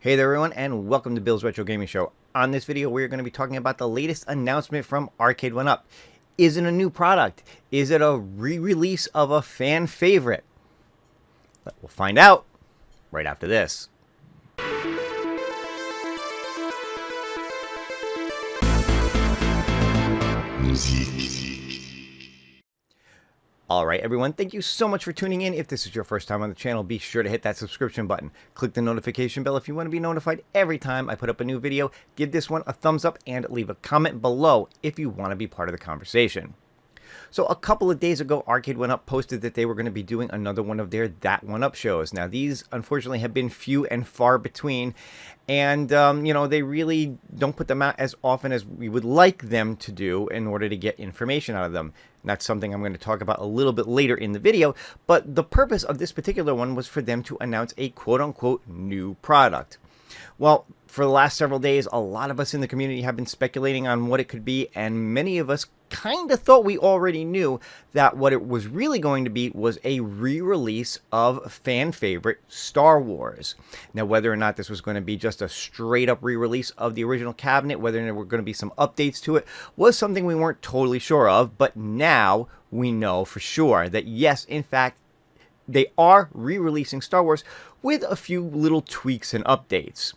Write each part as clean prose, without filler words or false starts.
Hey there everyone, and welcome to Bill's Retro Gaming Show. On this video we're going to be talking about the latest announcement from Arcade1up. Is it a new product? Is it a re-release of a fan favorite? We'll find out right after this. Alright everyone, thank you so much for tuning in. If this is your first time on the channel, be sure to hit that subscription button. Click the notification bell if you want to be notified every time I put up a new video. Give this one a thumbs up and leave a comment below if you want to be part of the conversation. So a couple of days ago, Arcade1up posted that they were going to be doing another one of their That One Up shows. Now, these unfortunately have been few and far between, and they really don't put them out as often as we would like them to do in order to get information out of them. And that's something I'm going to talk about a little bit later in the video, but the purpose of this particular one was for them to announce a quote-unquote new product. Well, for the last several days, a lot of us in the community have been speculating on what it could be, and many of us kind of thought we already knew that what it was really going to be was a re-release of fan favorite Star Wars. Now, whether or not this was going to be just a straight-up re-release of the original cabinet, whether there were going to be some updates to it, was something we weren't totally sure of, but now we know for sure that yes, in fact, they are re-releasing Star Wars with a few little tweaks and updates.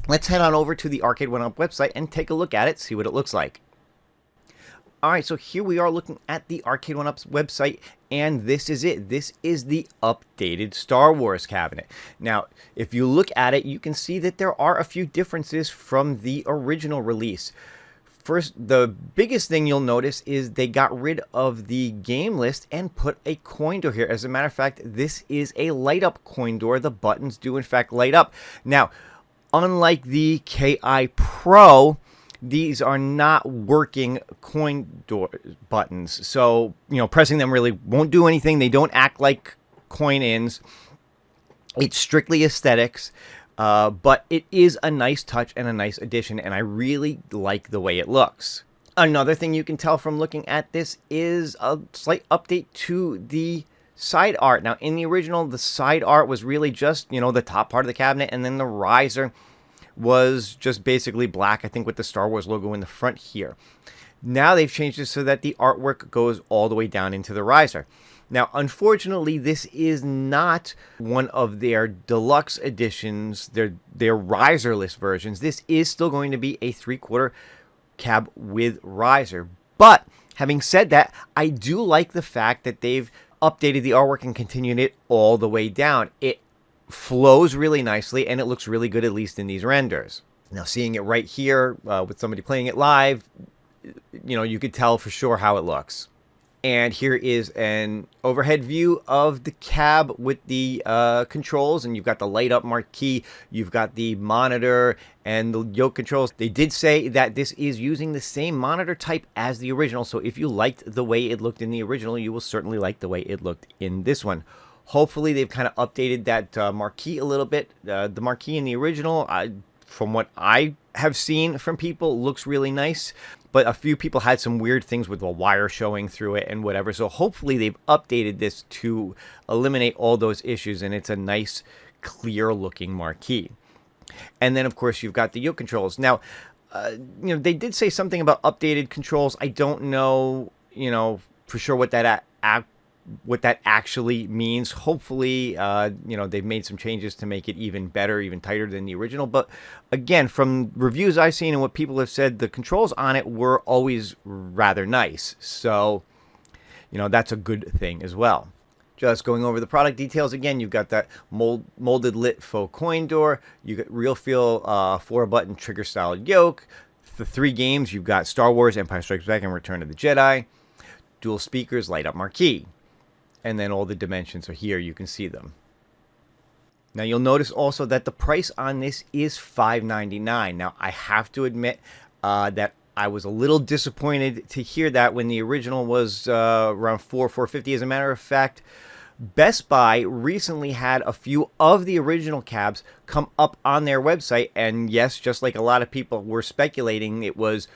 Let's head on over to the Arcade1up website and take a look at it, see what it looks like. Alright, so here we are looking at the Arcade1up's website, and this is it. This is the updated Star Wars cabinet. Now, if you look at it, you can see that there are a few differences from the original release. First, the biggest thing you'll notice is they got rid of the game list and put a coin door here. As a matter of fact, this is a light-up coin door. The buttons do, in fact, light up. Now, unlike the KI Pro, these are not working coin door buttons. So, pressing them really won't do anything. They don't act like coin ins. It's strictly aesthetics. But it is a nice touch and a nice addition, and I really like the way it looks. Another thing you can tell from looking at this is a slight update to the side art. Now, in the original, the side art was really just, the top part of the cabinet, and then the riser was just basically black, I think, with the Star Wars logo in the front here. Now they've changed it so that the artwork goes all the way down into the riser. Now, unfortunately, this is not one of their deluxe editions, their riserless versions. This is still going to be a 3/4 cab with riser. But having said that, I do like the fact that they've updated the artwork and continued it all the way down. It flows really nicely, and it looks really good, at least in these renders. Now, seeing it right here with somebody playing it live, you could tell for sure how it looks. And here is an overhead view of the cab with the controls, and you've got the light up marquee, you've got the monitor and the yoke controls. They did say that this is using the same monitor type as the original, so if you liked the way it looked in the original, you will certainly like the way it looked in this one. Hopefully they've kind of updated that marquee a little bit. The marquee in the original, from what I have seen from people, looks really nice. But a few people had some weird things with the wire showing through it and whatever. So hopefully they've updated this to eliminate all those issues, and it's a nice, clear looking marquee. And then, of course, you've got the yoke controls. Now, they did say something about updated controls. I don't know, for sure what that actually means. Hopefully, they've made some changes to make it even better, even tighter than the original. But again, from reviews I've seen and what people have said, the controls on it were always rather nice. So, that's a good thing as well. Just going over the product details again, you've got that molded lit faux coin door. You got real feel 4-button trigger style yoke. The 3 games, you've got Star Wars, Empire Strikes Back, and Return of the Jedi. Dual speakers, light up marquee. And then all the dimensions are here. You can see them. Now, you'll notice also that the price on this is $5.99. Now, I have to admit that I was a little disappointed to hear that when the original was around $4.50. As a matter of fact, Best Buy recently had a few of the original cabs come up on their website. And yes, just like a lot of people were speculating, it was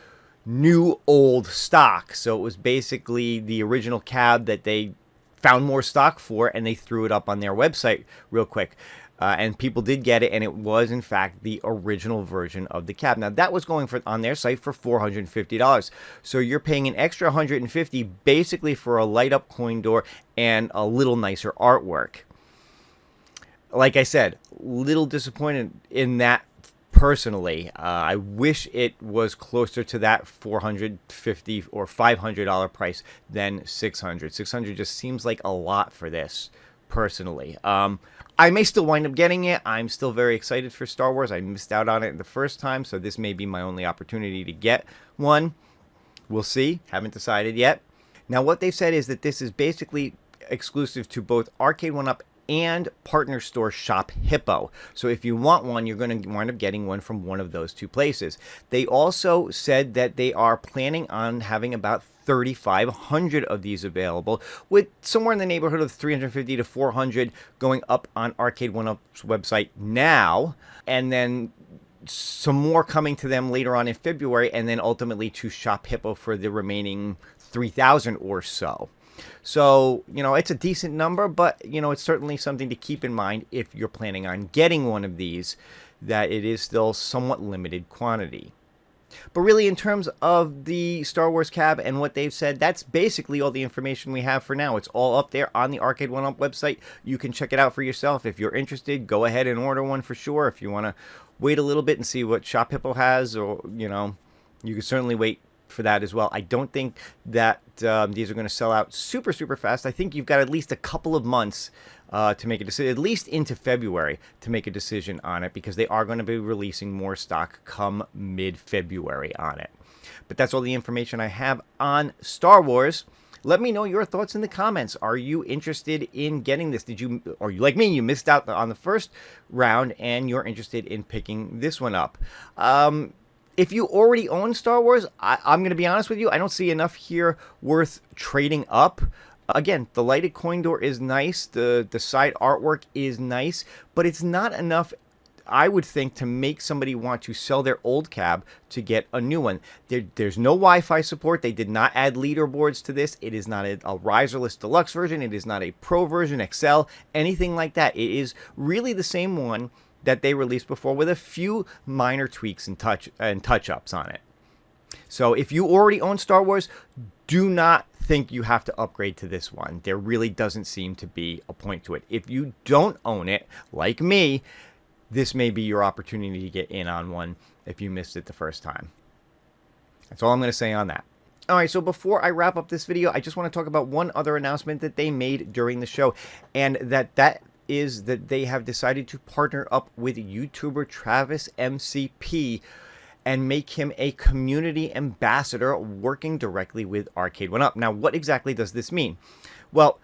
new old stock. So it was basically the original cab that they found more stock for, and they threw it up on their website real quick. and people did get it, and it was in fact the original version of the cab. Now that was going for on their site for $450, so you're paying an extra $150 basically for a light up coin door and a little nicer artwork. Like I said, little disappointed in that personally. I wish it was closer to that $450 or $500 price than $600. $600 just seems like a lot for this personally. I may still wind up getting it. I'm still very excited for Star Wars. I missed out on it the first time, so this may be my only opportunity to get one. We'll see. Haven't decided yet. Now, what they've said is that this is basically exclusive to both Arcade1up and partner store shop Hippo. So if you want one, you're going to wind up getting one from one of those two places. They also said that they are planning on having about 3,500 of these available, with somewhere in the neighborhood of 350 to 400 going up on Arcade1up's website now, and then some more coming to them later on in February, and then ultimately to Shop Hippo for the remaining 3,000 or so. So, you know, it's a decent number, but, you know, it's certainly something to keep in mind if you're planning on getting one of these, that it is still somewhat limited quantity. But really, in terms of the Star Wars cab and what they've said, that's basically all the information we have for now. It's all up there on the Arcade1up website. You can check it out for yourself. If you're interested, go ahead and order one for sure. If you want to wait a little bit and see what Shop Hippo has, or, you know, you can certainly wait for that as well. I don't think that these are going to sell out super fast. I think you've got at least a couple of months to make a decision, at least into February, to make a decision on it, because they are going to be releasing more stock come mid-February on it. But that's all the information I have on Star Wars. Let me know your thoughts in the comments. Are you interested in getting this? Did you, or you like me, you missed out on the first round and you're interested in picking this one up? If you already own Star Wars, I'm going to be honest with you, I don't see enough here worth trading up. Again, the lighted coin door is nice, the side artwork is nice, but it's not enough, I would think, to make somebody want to sell their old cab to get a new one. There's no Wi-Fi support. They did not add leaderboards to this. It is not a riserless deluxe version. It is not a pro version, XL, anything like that. It is really the same one that they released before, with a few minor tweaks and touch-ups on it. So if you already own Star Wars, do not think you have to upgrade to this one. There really doesn't seem to be a point to it. If you don't own it, like me, this may be your opportunity to get in on one if you missed it the first time. That's all I'm going to say on that. All right, so before I wrap up this video, I just want to talk about one other announcement that they made during the show, and that is that they have decided to partner up with YouTuber Travis MCP and make him a community ambassador working directly with Arcade1up. Now, what exactly does this mean? Well,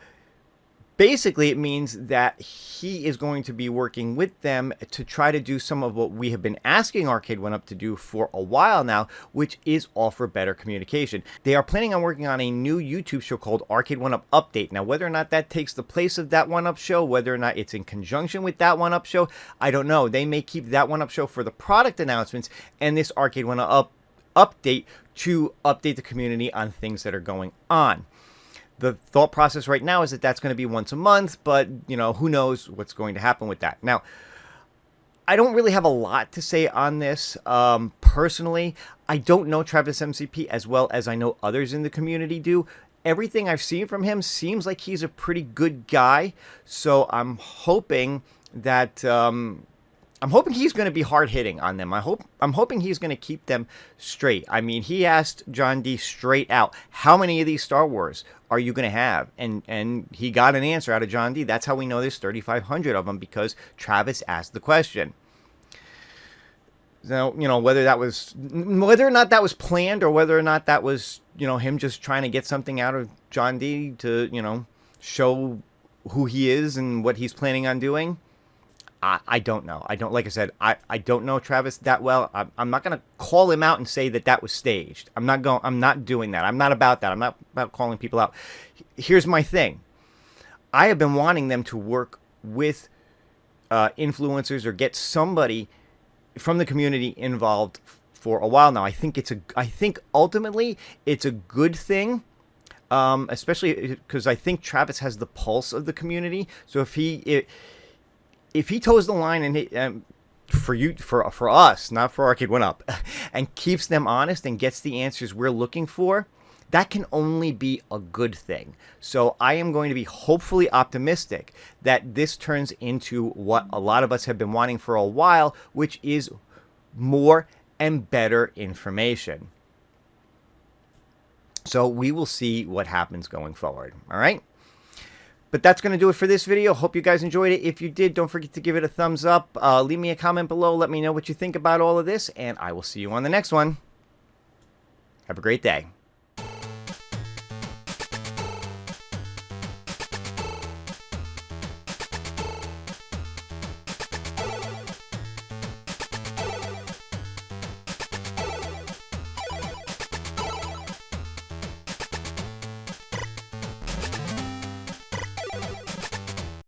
basically, it means that he is going to be working with them to try to do some of what we have been asking Arcade1up to do for a while now, which is offer better communication. They are planning on working on a new YouTube show called Arcade1up Update. Now, whether or not that takes the place of that 1UP show, whether or not it's in conjunction with that 1UP show, I don't know. They may keep that 1UP show for the product announcements and this Arcade1up Update to update the community on things that are going on. The thought process right now is that that's going to be once a month, but, you know, who knows what's going to happen with that. Now, I don't really have a lot to say on this. Personally, I don't know Travis MCP as well as I know others in the community do. Everything I've seen from him seems like he's a pretty good guy, so I'm hoping that he's going to be hard-hitting on them. I'm hoping he's going to keep them straight. I mean, he asked John D straight out, how many of these Star Wars are you going to have? And he got an answer out of John D. That's how we know there's 3,500 of them, because Travis asked the question. Now, you know, whether or not that was planned, or whether or not that was, you know, him just trying to get something out of John D to, you know, show who he is and what he's planning on doing, I don't know. Like I said, I don't know Travis that well. I'm not going to call him out and say that that was staged. I'm not doing that. I'm not about that. I'm not about calling people out. Here's my thing. I have been wanting them to work with influencers or get somebody from the community involved for a while now. I think ultimately it's a good thing. Especially because I think Travis has the pulse of the community. So if if he toes the line and for us, not for Arcade1up, and keeps them honest and gets the answers we're looking for, that can only be a good thing. So I am going to be hopefully optimistic that this turns into what a lot of us have been wanting for a while, which is more and better information. So we will see what happens going forward. All right. But that's going to do it for this video. Hope you guys enjoyed it. If you did, don't forget to give it a thumbs up. Leave me a comment below. Let me know what you think about all of this, and I will see you on the next one. Have a great day.